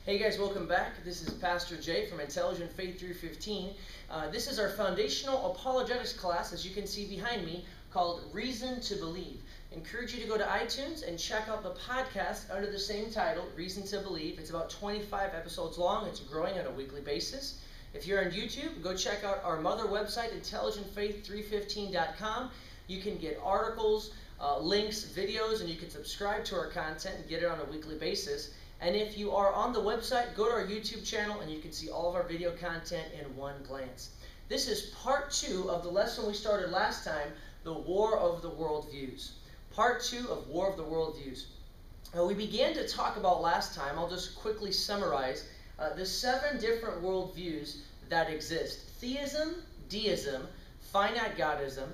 Hey guys, welcome back. This is Pastor Jay from Intelligent Faith 315. This is our foundational apologetics class, as you can see behind me, called Reason to Believe. I encourage you to go to iTunes and check out the podcast under the same title, Reason to Believe. It's about 25 episodes long. It's growing on a weekly basis. If you're on YouTube, go check out our mother website, intelligentfaith315.com. You can get articles, links, videos, and you can subscribe to our content and get it on a weekly basis. And if you are on the website, go to our YouTube channel and you can see all of our video content in one glance. This is part 2 of the lesson we started last time, the War of the Worldviews. Part 2 of War of the Worldviews. We began to talk about last time, I'll just quickly summarize, the 7 different worldviews that exist. Theism, deism, finite godism,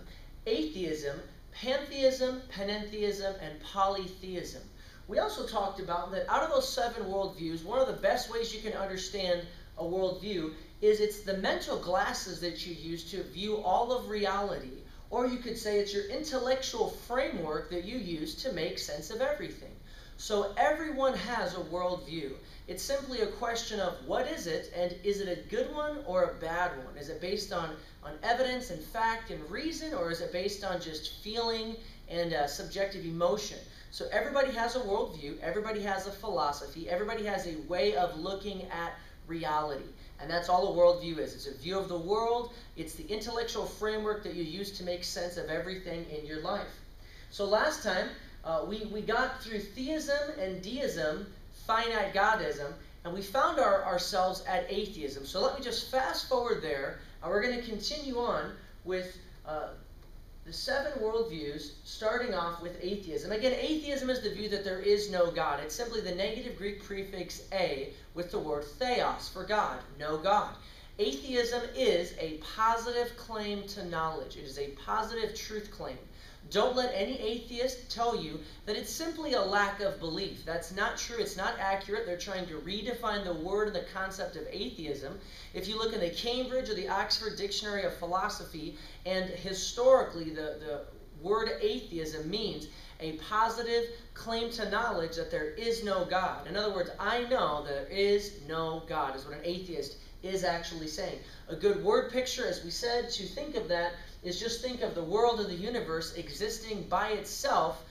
atheism, pantheism, panentheism, and polytheism. We also talked about that out of those 7 worldviews, one of the best ways you can understand a worldview is it's the mental glasses that you use to view all of reality. Or you could say it's your intellectual framework that you use to make sense of everything. So everyone has a worldview. It's simply a question of what is it, and is it a good one or a bad one? Is it based on evidence and fact and reason, or is it based on just feeling and subjective emotion? So everybody has a worldview, everybody has a philosophy, everybody has a way of looking at reality. And that's all a worldview is. It's a view of the world. It's the intellectual framework that you use to make sense of everything in your life. So last time, we got through theism and deism, finite godism, and we found ourselves at atheism. So let me just fast forward there, and we're going to continue on with the 7 worldviews, starting off with atheism. Again, atheism is the view that there is no God. It's simply the negative Greek prefix a with the word theos, for God, no God. Atheism is a positive claim to knowledge. It is a positive truth claim. Don't let any atheist tell you that it's simply a lack of belief. That's not true. It's not accurate. They're trying to redefine the word and the concept of atheism. If you look in the Cambridge or the Oxford Dictionary of Philosophy, and historically the word atheism means a positive claim to knowledge that there is no God. In other words, I know there is no God, is what an atheist is actually saying. A good word picture, as we said, to think of that is just think of the world and the universe existing by itself,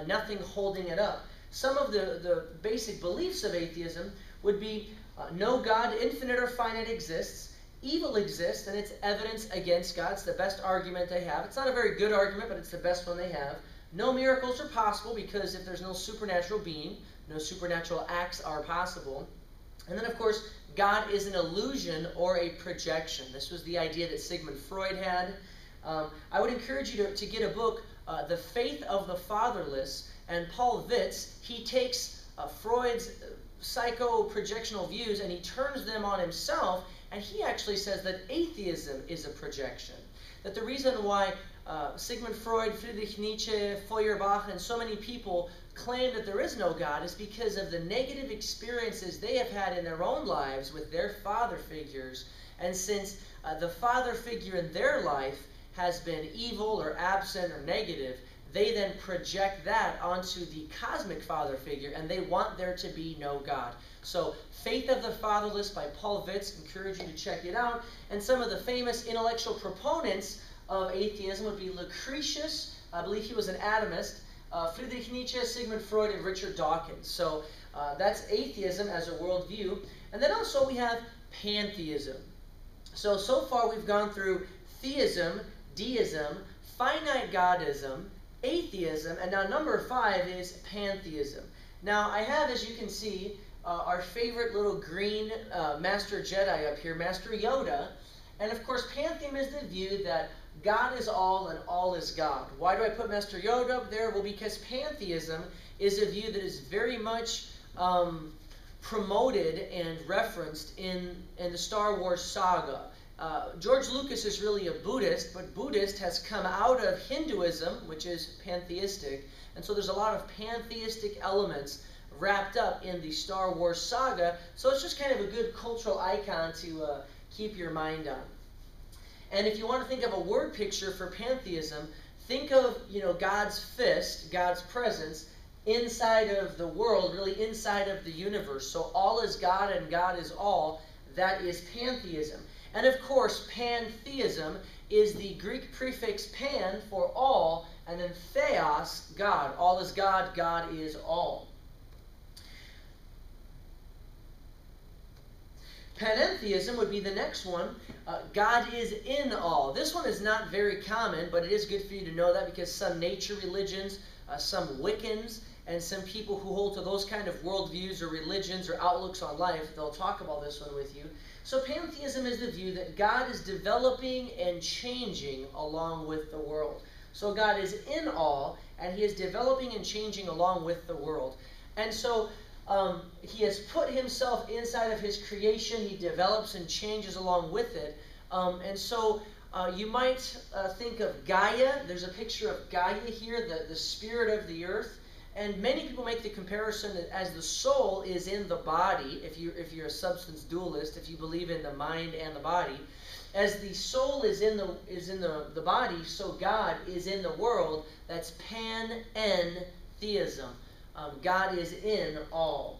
nothing holding it up. Some of the basic beliefs of atheism would be no God, infinite or finite, exists. Evil exists, and it's evidence against God. It's the best argument they have. It's not a very good argument, but it's the best one they have. No miracles are possible, because if there's no supernatural being, no supernatural acts are possible. And then, of course, God is an illusion or a projection. This was the idea that Sigmund Freud had. I would encourage you to get a book, The Faith of the Fatherless, and Paul Witz, he takes Freud's psycho-projectional views and he turns them on himself, and he actually says that atheism is a projection. That the reason why Sigmund Freud, Friedrich Nietzsche, Feuerbach, and so many people claim that there is no God is because of the negative experiences they have had in their own lives with their father figures. And since the father figure in their life has been evil or absent or negative, they then project that onto the cosmic father figure, and they want there to be no God. So, Faith of the Fatherless by Paul Witz, encourage you to check it out. And some of the famous intellectual proponents of atheism would be Lucretius, I believe he was an atomist, Friedrich Nietzsche, Sigmund Freud, and Richard Dawkins. So that's atheism as a worldview. And then also we have pantheism. So far we've gone through theism, deism, finite godism, atheism, and now number 5 is pantheism. Now I have, as you can see, our favorite little green Master Jedi up here, Master Yoda. And of course, pantheism is the view that God is all and all is God. Why do I put Master Yoda up there? Well, because pantheism is a view that is very much promoted and referenced in the Star Wars saga. George Lucas is really a Buddhist, but Buddhist has come out of Hinduism, which is pantheistic, and so there's a lot of pantheistic elements wrapped up in the Star Wars saga, so it's just kind of a good cultural icon to keep your mind on. And if you want to think of a word picture for pantheism, think of God's fist, God's presence, inside of the world, really inside of the universe. So all is God and God is all. That is pantheism. And of course, pantheism is the Greek prefix pan for all, and then theos, God. All is God, God is all. Panentheism would be the next one. God is in all. This one is not very common, but it is good for you to know that, because some nature religions, some Wiccans, and some people who hold to those kind of worldviews or religions or outlooks on life, they'll talk about this one with you. So pantheism is the view that God is developing and changing along with the world. So God is in all, and he is developing and changing along with the world. And so he has put himself inside of his creation. He develops and changes along with it. And so you might think of Gaia. There's a picture of Gaia here, the spirit of the earth. And many people make the comparison as the soul is in the body, if you're a substance dualist, if you believe in the mind and the body. As the soul is in the body, so God is in the world. That's panentheism. God is in all.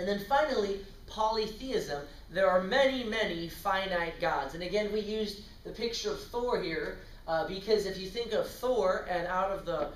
And then finally, polytheism. There are many, many finite gods. And again, we used the picture of Thor here because if you think of Thor and out of the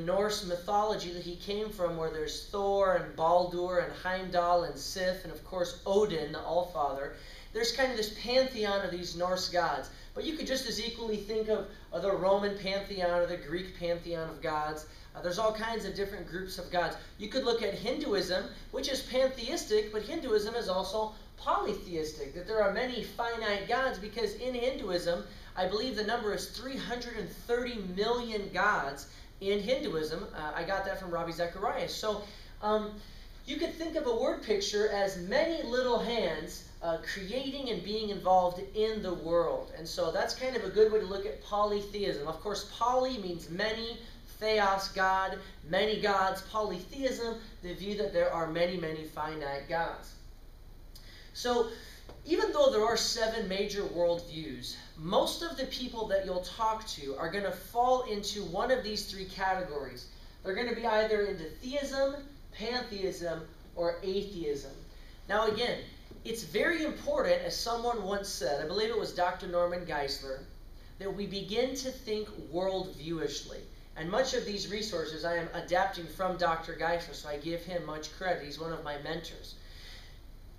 Norse mythology that he came from, where there's Thor and Baldur and Heimdall and Sif and of course Odin, the Allfather, there's kind of this pantheon of these Norse gods. But you could just as equally think of the Roman pantheon or the Greek pantheon of gods. There's all kinds of different groups of gods. You could look at Hinduism, which is pantheistic, but Hinduism is also polytheistic, that there are many finite gods, because in Hinduism, I believe the number is 330 million gods in Hinduism. I got that from Ravi Zacharias. So you could think of a word picture as many little hands creating and being involved in the world. And so that's kind of a good way to look at polytheism. Of course, poly means many, theos, God, many gods. Polytheism, the view that there are many, many finite gods. So even though there are 7 major worldviews, most of the people that you'll talk to are going to fall into one of these 3 categories. They're going to be either into theism, pantheism, or atheism. Now again, it's very important, as someone once said, I believe it was Dr. Norman Geisler, that we begin to think worldviewishly. And much of these resources I am adapting from Dr. Geisler, so I give him much credit. He's one of my mentors.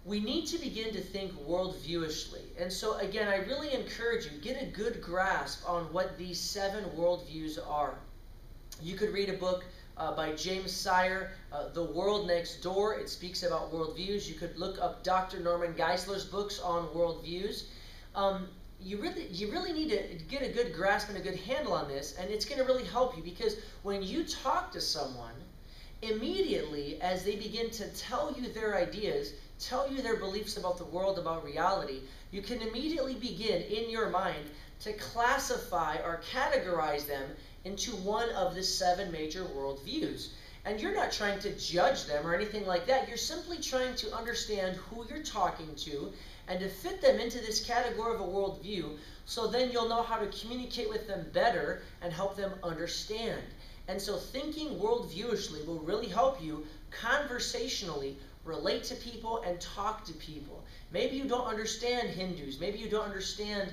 We need to begin to think worldviewishly. And so again, I really encourage you, get a good grasp on what these 7 worldviews are. You could read a book by James Sire, The World Next Door. It speaks about worldviews. You could look up Dr. Norman Geisler's books on worldviews. You really need to get a good grasp and a good handle on this, and it's going to really help you, because when you talk to someone, immediately as they begin to tell you their ideas, tell you their beliefs about the world, about reality, you can immediately begin in your mind to classify or categorize them into one of the 7 major worldviews. And you're not trying to judge them or anything like that. You're simply trying to understand who you're talking to and to fit them into this category of a worldview, so then you'll know how to communicate with them better and help them understand. And so thinking worldviewishly will really help you conversationally relate to people and talk to people. Maybe you don't understand Hindus, maybe you don't understand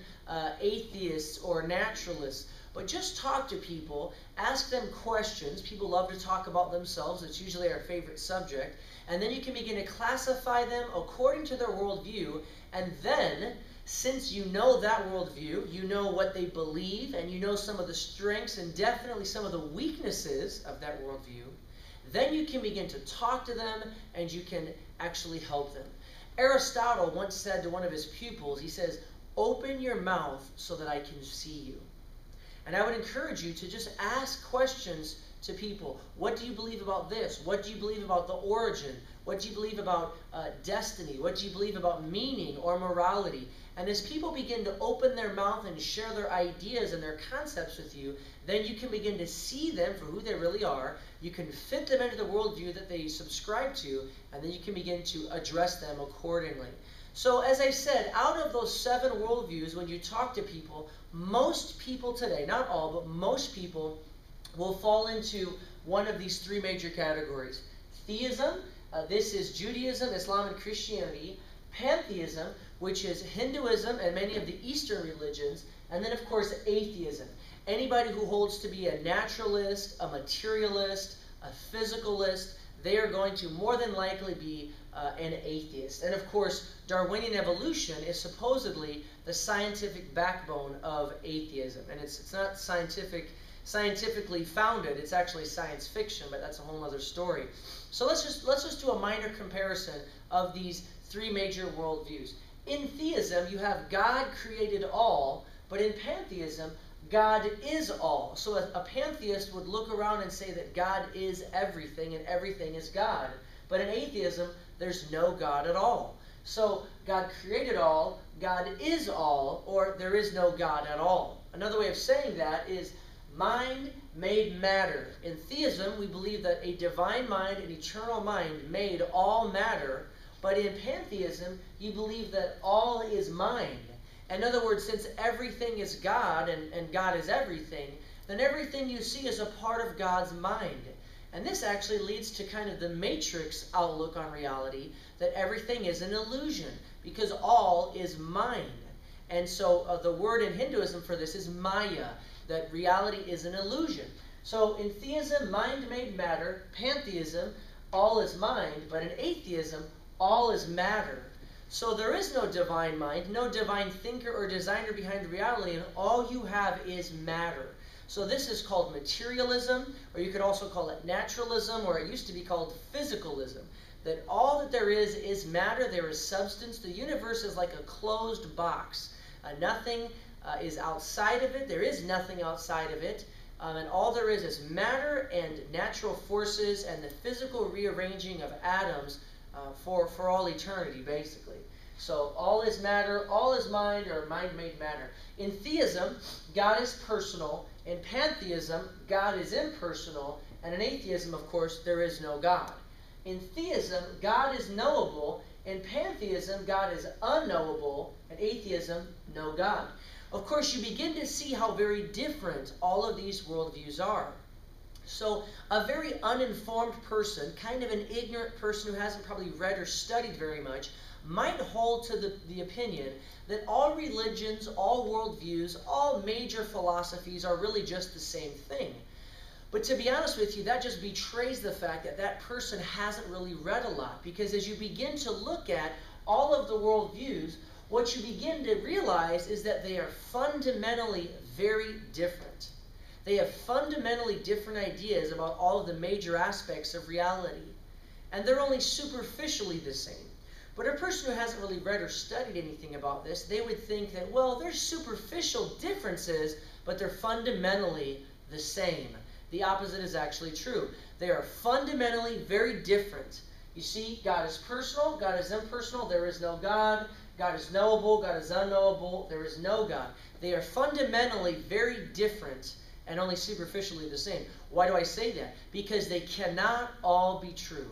atheists or naturalists, but just talk to people, ask them questions. People love to talk about themselves. It's usually our favorite subject. And then you can begin to classify them according to their worldview. And then, since you know that worldview, you know what they believe, and you know some of the strengths and definitely some of the weaknesses of that worldview, then you can begin to talk to them and you can actually help them. Aristotle once said to one of his pupils, he says, "Open your mouth so that I can see you." And I would encourage you to just ask questions to people. What do you believe about this? What do you believe about the origin? What do you believe about destiny? What do you believe about meaning or morality? And as people begin to open their mouth and share their ideas and their concepts with you, then you can begin to see them for who they really are. You can fit them into the worldview that they subscribe to, and then you can begin to address them accordingly. So as I said, out of those 7 worldviews, when you talk to people, most people today, not all, but most people will fall into one of these three major categories. Theism, this is Judaism, Islam, and Christianity. Pantheism, which is Hinduism and many of the Eastern religions. And then, of course, atheism. Anybody who holds to be a naturalist, a materialist, a physicalist, they are going to more than likely be an atheist. And of course, Darwinian evolution is supposedly the scientific backbone of atheism. And it's not scientifically founded, it's actually science fiction, but that's a whole other story. So let's just do a minor comparison of these three major worldviews. In theism, you have God created all, but in pantheism, God is all. So a pantheist would look around and say that God is everything and everything is God. But in atheism, there's no God at all. So God created all, God is all, or there is no God at all. Another way of saying that is mind made matter. In theism, we believe that a divine mind, an eternal mind, made all matter. But in pantheism, you believe that all is mind. In other words, since everything is God and God is everything, then everything you see is a part of God's mind. And this actually leads to kind of the matrix outlook on reality, that everything is an illusion because all is mind. And so the word in Hinduism for this is Maya, that reality is an illusion. So in theism, mind made matter. Pantheism, all is mind. But in atheism, all is matter. So there is no divine mind, no divine thinker or designer behind reality, and all you have is matter. So this is called materialism, or you could also call it naturalism, or it used to be called physicalism. That all that there is matter, there is substance. The universe is like a closed box. Nothing is outside of it. There is nothing outside of it. And all there is matter and natural forces and the physical rearranging of atoms for all eternity, basically. So all is matter, all is mind, or mind made matter. In theism, God is personal. In pantheism, God is impersonal. And in atheism, of course, there is no God. In theism, God is knowable. In pantheism, God is unknowable. In atheism, no God. Of course, you begin to see how very different all of these worldviews are. So a very uninformed person, kind of an ignorant person who hasn't probably read or studied very much, might hold to the opinion that all religions, all worldviews, all major philosophies are really just the same thing. But to be honest with you, that just betrays the fact that that person hasn't really read a lot. Because as you begin to look at all of the worldviews, what you begin to realize is that they are fundamentally very different. They have fundamentally different ideas about all of the major aspects of reality. And they're only superficially the same. But a person who hasn't really read or studied anything about this, they would think that, well, there's superficial differences, but they're fundamentally the same. The opposite is actually true. They are fundamentally very different. You see, God is personal, God is impersonal, there is no God. God is knowable, God is unknowable, there is no God. They are fundamentally very different and only superficially the same. Why do I say that? Because they cannot all be true.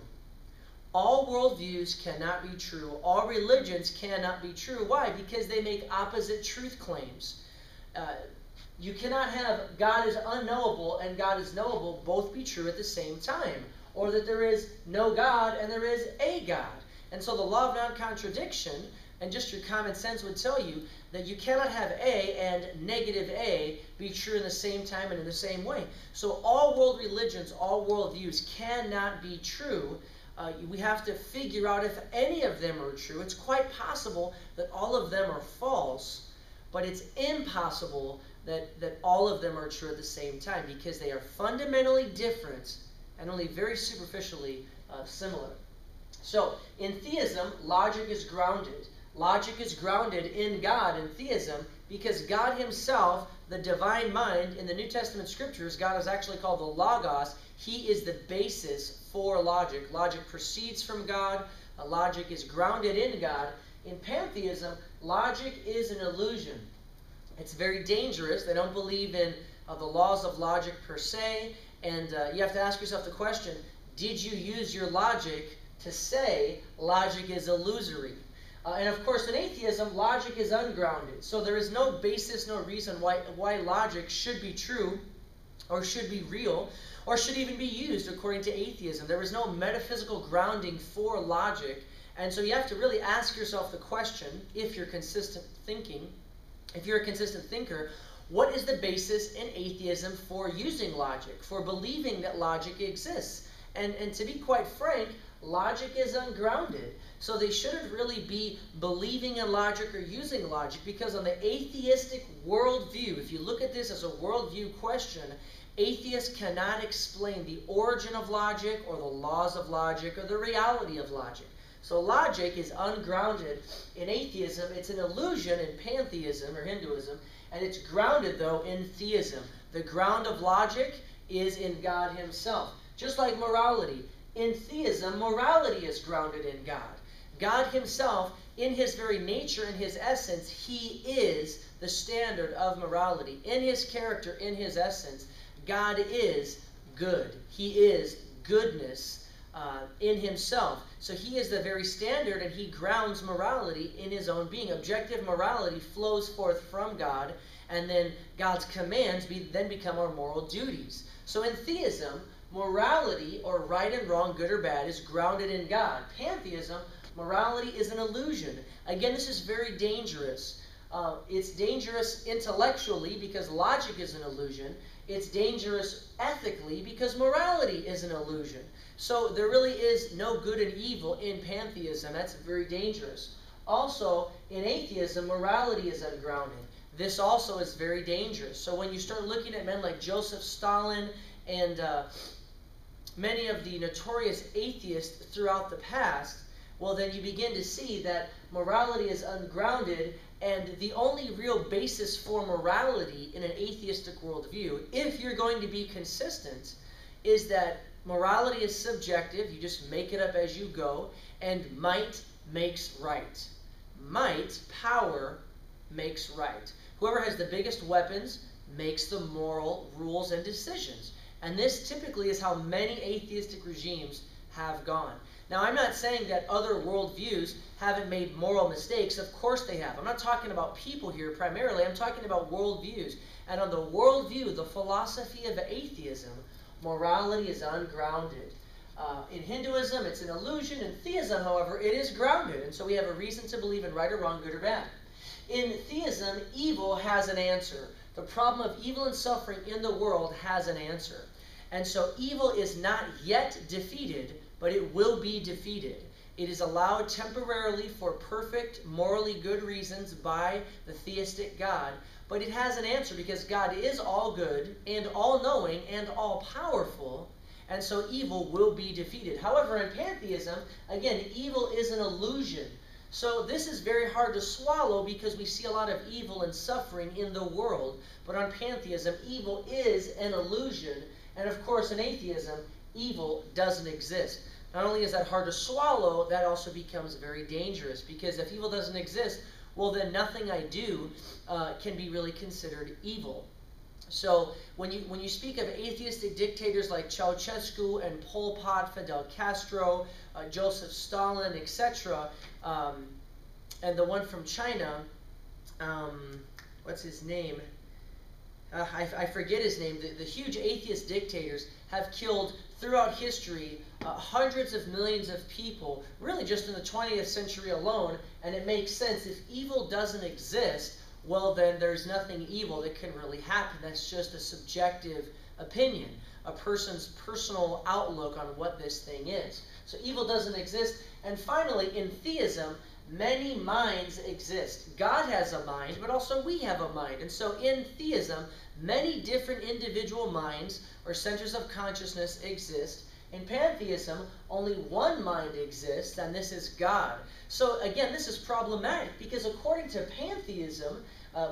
All worldviews cannot be true. All religions cannot be true. Why? Because they make opposite truth claims. You cannot have God is unknowable and God is knowable both be true at the same time. Or that there is no God and there is a God. And so the law of non-contradiction and just your common sense would tell you that you cannot have A and negative A be true in the same time and in the same way. So all world religions, all worldviews cannot be true. We have to figure out if any of them are true. It's quite possible that all of them are false, but it's impossible that all of them are true at the same time because they are fundamentally different and only very superficially similar. So in theism, logic is grounded. Logic is grounded in God in theism because God himself, the divine mind, in the New Testament scriptures, God is actually called the Logos. He is the basis for logic. Logic proceeds from God. Logic is grounded in God. In pantheism, logic is an illusion. It's very dangerous. They don't believe in the laws of logic per se. And you have to ask yourself the question, did you use your logic to say logic is illusory? And of course, in atheism, logic is ungrounded. So there is no basis, no reason why logic should be true. or should be real, or should even be used according to atheism. There was no metaphysical grounding for logic, and so you have to really ask yourself the question, if you're consistent thinking, if you're a consistent thinker, what is the basis in atheism for using logic, for believing that logic exists? And to be quite frank, logic is ungrounded. So they shouldn't really be believing in logic or using logic, because on the atheistic worldview, if you look at this as a worldview question, atheists cannot explain the origin of logic or the laws of logic or the reality of logic. So logic is ungrounded in atheism. It's an illusion in pantheism or Hinduism, and it's grounded, though, in theism. The ground of logic is in God himself. Just like morality. In theism, morality is grounded in God. God himself, in his very nature, in his essence, he is the standard of morality. In his character, in his essence, God is good. He is goodness in himself. So he is the very standard, and he grounds morality in his own being. Objective morality flows forth from God, and then God's commands then become our moral duties. So in theism, morality, or right and wrong, good or bad, is grounded in God. Pantheism, morality is an illusion. Again, this is very dangerous. It's dangerous intellectually because logic is an illusion. It's dangerous ethically because morality is an illusion. So there really is no good and evil in pantheism. That's very dangerous. Also, in atheism, morality is ungrounded. This also is very dangerous. So when you start looking at men like Joseph Stalin and many of the notorious atheists throughout the past, well, then you begin to see that morality is ungrounded, and the only real basis for morality in an atheistic worldview, if you're going to be consistent, is that morality is subjective. You just make it up as you go, and might makes right. Might, power, makes right. Whoever has the biggest weapons makes the moral rules and decisions. And this typically is how many atheistic regimes have gone. Now, I'm not saying that other worldviews haven't made moral mistakes. Of course they have. I'm not talking about people here primarily. I'm talking about worldviews. And on the worldview, the philosophy of atheism, morality is ungrounded. In Hinduism, it's an illusion. In theism, however, it is grounded. And so we have a reason to believe in right or wrong, good or bad. In theism, evil has an answer. The problem of evil and suffering in the world has an answer. And so evil is not yet defeated, but it will be defeated. It is allowed temporarily for perfect, morally good reasons by the theistic God, but it has an answer because God is all good and all-knowing and all-powerful, and so evil will be defeated. However, in pantheism, again, evil is an illusion. So this is very hard to swallow because we see a lot of evil and suffering in the world, but on pantheism, evil is an illusion, and of course, in atheism, evil doesn't exist. Not only is that hard to swallow, that also becomes very dangerous, because if evil doesn't exist, well, then nothing I do can be really considered evil. So when you speak of atheistic dictators like Ceausescu and Pol Pot, Fidel Castro, Joseph Stalin, etc., and the one from China, what's his name? I forget his name. The huge atheist dictators have killed throughout history hundreds of millions of people, really just in the 20th century alone, and it makes sense. If evil doesn't exist, well, then there's nothing evil that can really happen. That's just a subjective opinion, a person's personal outlook on what this thing is. So evil doesn't exist. And finally, in theism, many minds exist. God has a mind, but also we have a mind. And so in theism, many different individual minds or centers of consciousness exist. In pantheism, only one mind exists, and this is God. So again, this is problematic because according to pantheism,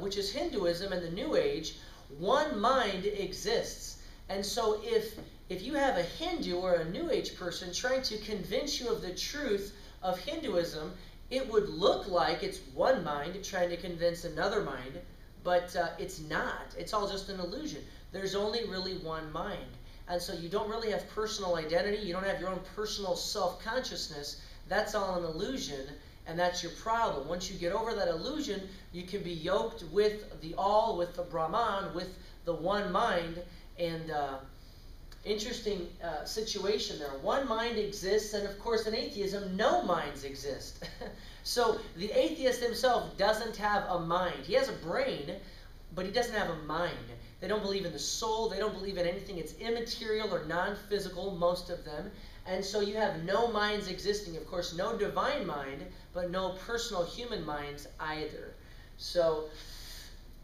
which is Hinduism and the New Age, one mind exists. And so if you have a Hindu or a New Age person trying to convince you of the truth of Hinduism, it would look like it's one mind trying to convince another mind, but it's not. It's all just an illusion. There's only really one mind. And so you don't really have personal identity. You don't have your own personal self-consciousness. That's all an illusion, and that's your problem. Once you get over that illusion, you can be yoked with the all, with the Brahman, with the one mind, and interesting situation there. One mind exists, and of course in atheism, no minds exist. So the atheist himself doesn't have a mind. He has a brain, but he doesn't have a mind. They don't believe in the soul. They don't believe in anything. It's immaterial or non-physical, most of them. And so you have no minds existing. Of course, no divine mind, but no personal human minds either. So,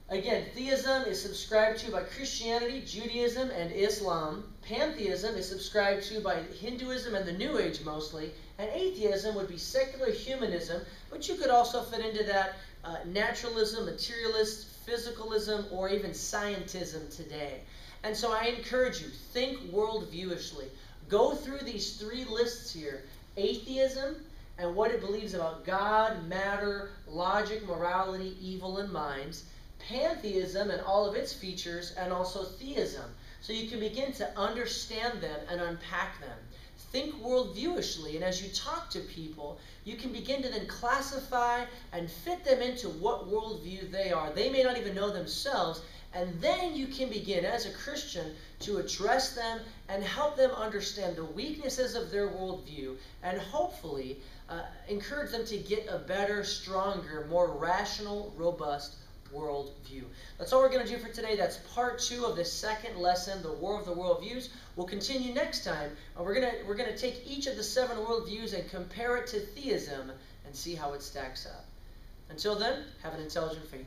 again, theism is subscribed to by Christianity, Judaism, and Islam. Pantheism is subscribed to by Hinduism and the New Age mostly. And atheism would be secular humanism, but you could also fit into that naturalism, materialist, physicalism, or even scientism today. And so I encourage you, think worldviewishly. Go through these three lists here: atheism and what it believes about God, matter, logic, morality, evil, and minds; pantheism and all of its features; and also theism. So you can begin to understand them and unpack them. Think worldviewishly, and as you talk to people, you can begin to then classify and fit them into what worldview they are. They may not even know themselves, and then you can begin, as a Christian, to address them and help them understand the weaknesses of their worldview, and hopefully encourage them to get a better, stronger, more rational, robust worldview. That's all we're going to do for today. That's part 2 of the second lesson, the War of the Worldviews. We'll continue next time, and we're going to take each of the 7 worldviews and compare it to theism and see how it stacks up. Until then, have an intelligent faith.